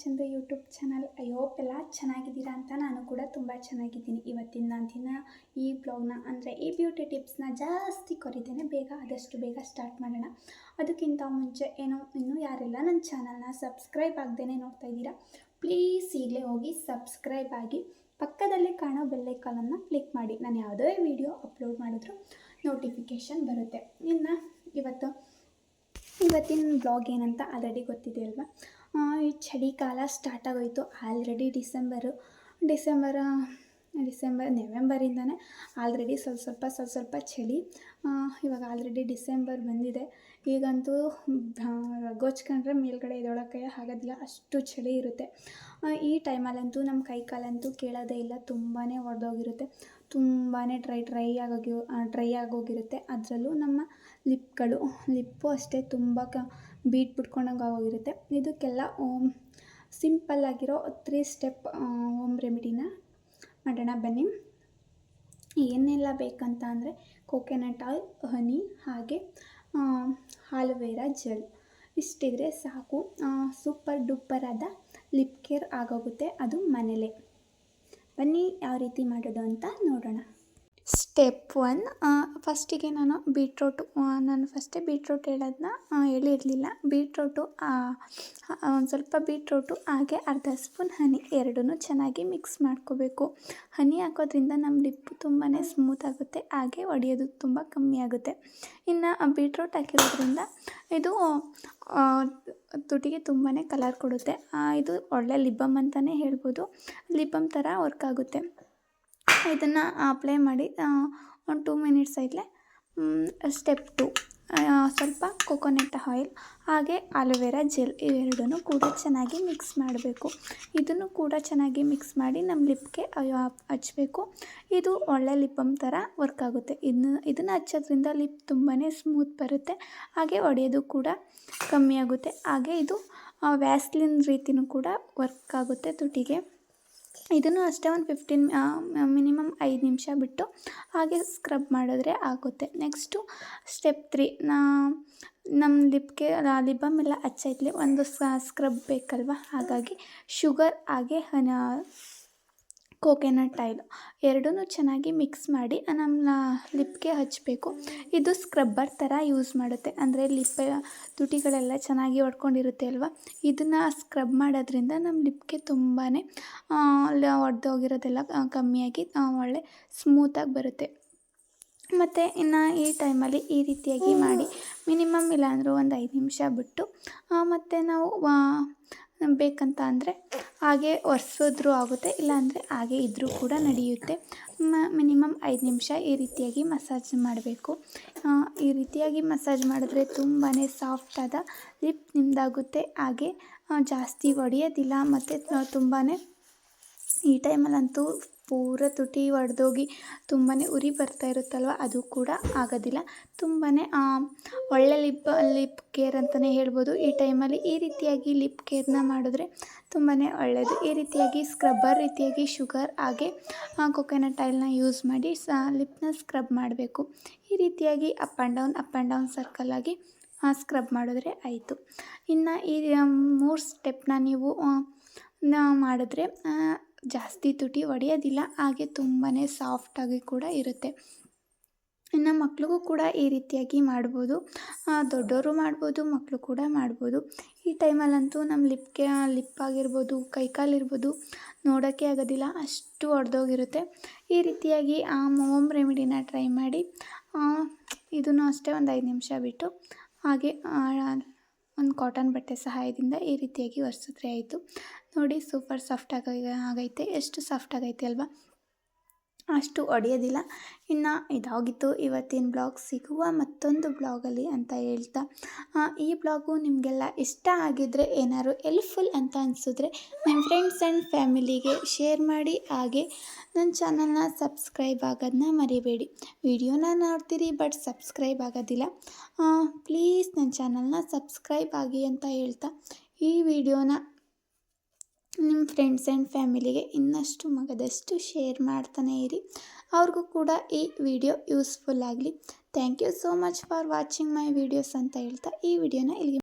Chandu YouTube channel. I hope ಎಲ್ಲ ಚೆನ್ನಾಗಿದ್ದೀರಾ ಅಂತ ನಾನು ಕೂಡ ತುಂಬ ಚೆನ್ನಾಗಿದ್ದೀನಿ. ಇವತ್ತಿನ ದಿನ ಈ ಬ್ಲಾಗ್ನ ಅಂದರೆ ಈ ಬ್ಯೂಟಿ ಟಿಪ್ಸ್ನ ಜಾಸ್ತಿ ಕೊರಿದ್ದೇನೆ. ಆದಷ್ಟು ಬೇಗ ಸ್ಟಾರ್ಟ್ ಮಾಡೋಣ. ಅದಕ್ಕಿಂತ ಮುಂಚೆ ಇನ್ನೂ ಯಾರೆಲ್ಲ ನನ್ನ ಚಾನಲ್ನ ಸಬ್ಸ್ಕ್ರೈಬ್ ಆಗದೇ ನೋಡ್ತಾ ಇದ್ದೀರಾ, ಪ್ಲೀಸ್ ಈಗಲೇ ಹೋಗಿ ಸಬ್ಸ್ಕ್ರೈಬ್ ಆಗಿ ಪಕ್ಕದಲ್ಲೇ ಕಾಣೋ ಬೆಲ್ಲೈಕಾನನ್ನು ಕ್ಲಿಕ್ ಮಾಡಿ. ನಾನು ಯಾವುದೇ ವಿಡಿಯೋ ಅಪ್ಲೋಡ್ ಮಾಡಿದ್ರು ನೋಟಿಫಿಕೇಷನ್ ಬರುತ್ತೆ. ಇನ್ನು ಇವತ್ತಿನ ಬ್ಲಾಗ್ ಏನಂತ ಆಲ್ರೆಡಿ ಗೊತ್ತಿದೆ ಅಲ್ವಾ. ಈ ಚಳಿಗಾಲ ಸ್ಟಾರ್ಟ್ ಆಗೋಯಿತು. ಆಲ್ರೆಡಿ ನವೆಂಬರಿಂದನೇ ಆಲ್ರೆಡಿ ಸ್ವಲ್ಪ ಚಳಿ. ಇವಾಗ ಆಲ್ರೆಡಿ ಡಿಸೆಂಬರ್ ಬಂದಿದೆ. ಈಗಂತೂ ರಗ್ಗೋಚ್ಕೊಂಡ್ರೆ ಮೇಲ್ಗಡೆ ಎದ್ದೊಳಕ್ಕೆ ಆಗೋದಿಲ್ಲ, ಅಷ್ಟು ಚಳಿ ಇರುತ್ತೆ. ಈ ಟೈಮಲ್ಲಂತೂ ನಮ್ಮ ಕೈಕಾಲಂತೂ ಕೇಳೋದೇ ಇಲ್ಲ, ತುಂಬಾ ಒಡೆದೋಗಿರುತ್ತೆ, ತುಂಬಾ ಡ್ರೈ ಆಗೋಗಿರುತ್ತೆ. ಅದರಲ್ಲೂ ನಮ್ಮ ಲಿಪ್ಪು ಅಷ್ಟೇ ತುಂಬ ಬೀಟ್ ಬಿಟ್ಕೊಂಡಂಗೆ ಆಗೋಗಿರುತ್ತೆ. ಇದಕ್ಕೆಲ್ಲ ಸಿಂಪಲ್ಲಾಗಿರೋ 3 ಸ್ಟೆಪ್ ಹೋಮ್ ರೆಮಿಡಿನ ಮಾಡೋಣ ಬನ್ನಿ. ಏನೆಲ್ಲ ಬೇಕಂತ ಅಂದರೆ ಕೋಕೋನಟ್ ಆಯಿಲ್, ಹನಿ, ಹಾಗೆ ಆಲೋವೆರಾ ಜೆಲ್ ಇಷ್ಟಿದ್ರೆ ಸಾಕು. ಸೂಪರ್ ಡೂಪರ್ ಆದ ಲಿಪ್ ಕೇರ್ ಆಗೋಗುತ್ತೆ, ಅದು ಮನೇಲೇ. ಬನ್ನಿ ಯಾವ ರೀತಿ ಮಾಡೋದು ಅಂತ ನೋಡೋಣ. ಸ್ಟೆಪ್ 1, ಫಸ್ಟಿಗೆ ನಾನು ಬೀಟ್ರೋಟ್ ಹೇಳೋದನ್ನ ಹೇಳಿರಲಿಲ್ಲ. ಒಂದು ಸ್ವಲ್ಪ ಬೀಟ್ರೋಟು ಹಾಗೆ ಅರ್ಧ ಸ್ಪೂನ್ ಹನಿ ಎರಡೂ ಚೆನ್ನಾಗಿ ಮಿಕ್ಸ್ ಮಾಡ್ಕೋಬೇಕು. ಹನಿ ಹಾಕೋದ್ರಿಂದ ನಮ್ಮ ಲಿಪ್ಪು ತುಂಬಾ ಸ್ಮೂತ್ ಆಗುತ್ತೆ, ಹಾಗೆ ಒಡೆಯೋದು ತುಂಬ ಕಮ್ಮಿ ಆಗುತ್ತೆ. ಇನ್ನು ಬೀಟ್ರೋಟ್ ಹಾಕಿರೋದ್ರಿಂದ ಇದು ತುಟಿಗೆ ತುಂಬಾ ಕಲರ್ ಕೊಡುತ್ತೆ. ಇದು ಒಳ್ಳೆ ಲಿಪ್ ಬಾಮ್ ಅಂತಲೇ ಹೇಳ್ಬೋದು. ಲಿಪ್ ಬಾಮ್ ಥರ ವರ್ಕ್ ಆಗುತ್ತೆ. ಇದನ್ನು ಅಪ್ಲೈ ಮಾಡಿ ಒಂದು 2 ಮಿನಿಟ್ಸ್ ಆಯ್ತಲೇ. ಸ್ಟೆಪ್ 2, ಸ್ವಲ್ಪ ಕೋಕೋನಟ್ ಆಯಿಲ್ ಹಾಗೆ ಆಲೋವೆರಾ ಜೆಲ್ ಇವೆರಡೂ ಕೂಡ ಚೆನ್ನಾಗಿ ಮಿಕ್ಸ್ ಮಾಡಬೇಕು. ಇದನ್ನು ಕೂಡ ಚೆನ್ನಾಗಿ ಮಿಕ್ಸ್ ಮಾಡಿ ನಮ್ಮ ಲಿಪ್ಗೆ ಹಚ್ಚಬೇಕು. ಇದು ಒಳ್ಳೆ ಲಿಪ್ ಬಾಮ್ ಥರ ವರ್ಕ್ ಆಗುತ್ತೆ. ಇದನ್ನು ಹಚ್ಚೋದ್ರಿಂದ ಲಿಪ್ ತುಂಬಾ ಸ್ಮೂತ್ ಬರುತ್ತೆ, ಹಾಗೆ ಒಡೆಯೋದು ಕೂಡ ಕಮ್ಮಿ ಆಗುತ್ತೆ. ಹಾಗೆ ಇದು ವ್ಯಾಸ್ಲಿನ್ ರೀತಿಯೂ ಕೂಡ ವರ್ಕ್ ಆಗುತ್ತೆ ತುಟಿಗೆ. ಇದನ್ನು ಅಷ್ಟೇ ಒಂದು ಮಿನಿಮಮ್ 5 ನಿಮಿಷ ಬಿಟ್ಟು ಹಾಗೆ ಸ್ಕ್ರಬ್ ಮಾಡಿದ್ರೆ ಆಗುತ್ತೆ. ನೆಕ್ಸ್ಟು ಸ್ಟೆಪ್ 3, ನಮ್ಮ ಲಿಪ್ ಬಾಮ್ ಎಲ್ಲ ಹಚ್ಚೈತ್ಲಿ, ಒಂದು ಸ್ಕ್ರಬ್ ಬೇಕಲ್ವ, ಹಾಗಾಗಿ ಶುಗರ್ ಹಾಗೆ ಕೋಕೋನಟ್ ಆಯಿಲ್ ಎರಡೂ ಚೆನ್ನಾಗಿ ಮಿಕ್ಸ್ ಮಾಡಿ ನಮ್ಮ ಲಿಪ್ಗೆ ಹಚ್ಚಬೇಕು. ಇದು ಸ್ಕ್ರಬ್ಬರ್ ಥರ ಯೂಸ್ ಮಾಡುತ್ತೆ, ಅಂದರೆ ತುಟಿಗಳೆಲ್ಲ ಚೆನ್ನಾಗಿ ಒಡ್ಕೊಂಡಿರುತ್ತೆ ಅಲ್ವಾ. ಇದನ್ನು ಸ್ಕ್ರಬ್ ಮಾಡೋದ್ರಿಂದ ನಮ್ಮ ಲಿಪ್ಗೆ ತುಂಬಾ ಒಡೆದೋಗಿರೋದೆಲ್ಲ ಕಮ್ಮಿಯಾಗಿ ಒಳ್ಳೆ ಸ್ಮೂತಾಗಿ ಬರುತ್ತೆ. ಮತ್ತು ಇನ್ನು ಈ ಟೈಮಲ್ಲಿ ಈ ರೀತಿಯಾಗಿ ಮಾಡಿ ಮಿನಿಮಮ್ ಇಲ್ಲಾಂದರೂ ಒಂದು 5 ನಿಮಿಷ ಬಿಟ್ಟು ಮತ್ತು ನಾವು ಬೇಕಂತ ಅಂದರೆ ಹಾಗೆ ಒರೆಸಿದ್ರೂ ಆಗುತ್ತೆ, ಇಲ್ಲಾಂದರೆ ಹಾಗೆ ಇದ್ದರೂ ಕೂಡ ನಡೆಯುತ್ತೆ. ಮಿನಿಮಮ್ 5 ನಿಮಿಷ ಈ ರೀತಿಯಾಗಿ ಮಸಾಜ್ ಮಾಡಬೇಕು. ಈ ರೀತಿಯಾಗಿ ಮಸಾಜ್ ಮಾಡಿದ್ರೆ ತುಂಬಾ ಸಾಫ್ಟಾದ ಲಿಪ್ ನಿಮ್ಮದಾಗುತ್ತೆ, ಹಾಗೆ ಜಾಸ್ತಿ ಒಡೆಯೋದಿಲ್ಲ. ಮತ್ತು ತುಂಬಾ ಈ ಟೈಮಲ್ಲಂತೂ ಪೂರ ತುಟಿ ಒಡೆದೋಗಿ ತುಂಬಾ ಉರಿ ಬರ್ತಾ ಇರುತ್ತಲ್ವ, ಅದು ಕೂಡ ಆಗೋದಿಲ್ಲ. ತುಂಬಾ ಒಳ್ಳೆ ಲಿಪ್ ಕೇರ್ ಅಂತಲೇ ಹೇಳ್ಬೋದು. ಈ ಟೈಮಲ್ಲಿ ಈ ರೀತಿಯಾಗಿ ಲಿಪ್ ಕೇರ್ನ ಮಾಡಿದ್ರೆ ತುಂಬಾ ಒಳ್ಳೆಯದು. ಈ ರೀತಿಯಾಗಿ ಸ್ಕ್ರಬ್ಬರ್ ರೀತಿಯಾಗಿ ಶುಗರ್ ಹಾಗೆ ಕೋಕೋನಟ್ ಆಯಿಲ್ನ ಯೂಸ್ ಮಾಡಿ ಲಿಪ್ನ ಸ್ಕ್ರಬ್ ಮಾಡಬೇಕು. ಈ ರೀತಿಯಾಗಿ ಅಪ್ ಆ್ಯಂಡ್ ಡೌನ್ ಸರ್ಕಲಾಗಿ ಸ್ಕ್ರಬ್ ಮಾಡಿದ್ರೆ ಆಯಿತು. ಇನ್ನು ಈ 3 ಸ್ಟೆಪ್ನ ನೀವು ಮಾಡಿದ್ರೆ ಜಾಸ್ತಿ ತುಟಿ ಒಡೆಯೋದಿಲ್ಲ, ಹಾಗೆ ತುಂಬಾ ಸಾಫ್ಟಾಗಿ ಕೂಡ ಇರುತ್ತೆ. ಇನ್ನು ಮಕ್ಳಿಗೂ ಕೂಡ ಈ ರೀತಿಯಾಗಿ ಮಾಡ್ಬೋದು, ದೊಡ್ಡವರು ಮಾಡ್ಬೋದು, ಮಕ್ಕಳು ಕೂಡ ಮಾಡ್ಬೋದು. ಈ ಟೈಮಲ್ಲಂತೂ ನಮ್ಮ ಲಿಪ್ ಆಗಿರ್ಬೋದು, ಕೈಕಾಲಿರ್ಬೋದು, ನೋಡೋಕ್ಕೆ ಆಗೋದಿಲ್ಲ, ಅಷ್ಟು ಒಡೆದೋಗಿರುತ್ತೆ. ಈ ರೀತಿಯಾಗಿ ಹೋಮ್ ರೆಮಿಡಿನ ಟ್ರೈ ಮಾಡಿ. ಇದನ್ನು ಅಷ್ಟೇ ಒಂದು 5 ನಿಮಿಷ ಬಿಟ್ಟು ಹಾಗೆ ಒಂದು ಕಾಟನ್ ಬಟ್ಟೆ ಸಹಾಯದಿಂದ ಈ ರೀತಿಯಾಗಿ ಒರೆಸಿದ್ರೆ ಆಯಿತು. ನೋಡಿ, ಸೂಪರ್ ಆಗೈತೆ. ಎಷ್ಟು ಸಾಫ್ಟ್ ಆಗೈತೆ ಅಲ್ವಾ, ಅಷ್ಟು ಒಡೆಯೋದಿಲ್ಲ. ಇನ್ನು ಇದಾಗಿತ್ತು ಇವತ್ತಿನ ಬ್ಲಾಗ್. ಸಿಗುವ ಮತ್ತೊಂದು ಬ್ಲಾಗಲ್ಲಿ ಅಂತ ಹೇಳ್ತಾ, ಈ ಬ್ಲಾಗು ನಿಮಗೆಲ್ಲ ಇಷ್ಟ ಆಗಿದ್ದರೆ, ಏನಾದ್ರು ಹೆಲ್ಪ್ಫುಲ್ ಅಂತ ಅನಿಸಿದ್ರೆ ನಿಮ್ಮ ಫ್ರೆಂಡ್ಸ್ ಆ್ಯಂಡ್ ಫ್ಯಾಮಿಲಿಗೆ ಶೇರ್ ಮಾಡಿ. ಹಾಗೆ ನನ್ನ ಚಾನಲ್ನ ಸಬ್ಸ್ಕ್ರೈಬ್ ಆಗೋದನ್ನ ಮರಿಬೇಡಿ. ವಿಡಿಯೋನ ನೋಡ್ತೀರಿ ಬಟ್ ಸಬ್ಸ್ಕ್ರೈಬ್ ಆಗೋದಿಲ್ಲ, ಪ್ಲೀಸ್ ನನ್ನ ಚಾನಲ್ನ ಸಬ್ಸ್ಕ್ರೈಬ್ ಆಗಿ ಅಂತ ಹೇಳ್ತಾ, ಈ ವಿಡಿಯೋನ ನಿಮ್ಮ ಫ್ರೆಂಡ್ಸ್ ಆ್ಯಂಡ್ ಫ್ಯಾಮಿಲಿಗೆ ಇನ್ನಷ್ಟು ಮಗದಷ್ಟು ಶೇರ್ ಮಾಡ್ತಾನೆ ಇರಿ. ಅವ್ರಿಗೂ ಕೂಡ ಈ ವಿಡಿಯೋ ಯೂಸ್ಫುಲ್ ಆಗಲಿ. Thank you so much for watching my videos ಅಂತ ಹೇಳ್ತಾ ಈ ವಿಡಿಯೋನ ಇಲ್ಲಿಗೆ